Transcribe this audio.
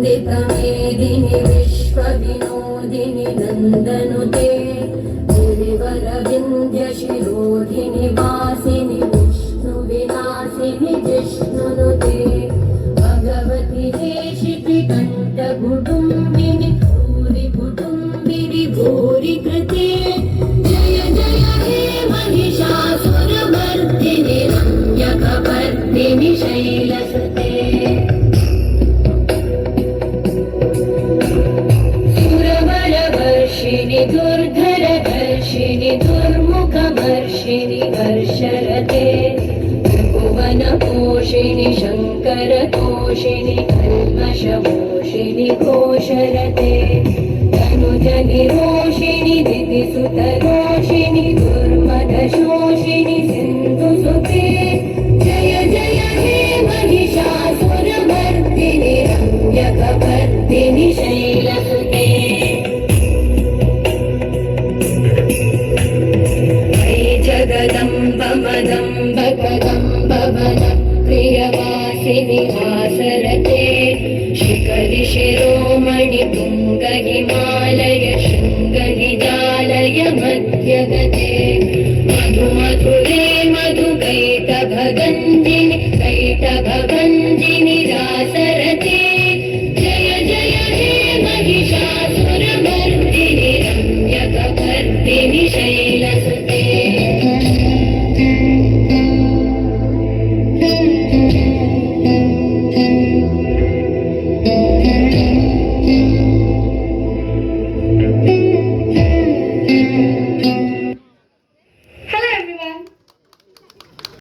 वन्दितमेदिनि विश्वविनोदिनि नन्दनुते गिरिवरविन्ध्यशिरोधिनि वासिनि विष्णुविलासिनि जिष्णुनुते भगवति देशितिकण्ठकुटुम्बिनि भूरि कुटुम्बिनि भूरि कृते जय जय हे महिषासुरमर्दिनि रम्यकपर्दिनि शैलसुते सुरबलवर्षिणि दुर्धरधर्षिणि दुर्मुखमर्षिणि वर्षरते भुवनपोषिणि शङ्करतोषिणि कल्मषमोषिणि घोषरते तनुजनिरोषिणि दितिसुतरोषिणि दुर्मदशोषिणि सिन्धुसुते जय जय हे महिषासुरमर्दिनि रम्यकपर्दिनि शैलसुते जगदम्ब मदम्ब कदम्ब वन प्रियवासिनि हासरते शिखरि शिरोमणि तुङ्गहिमा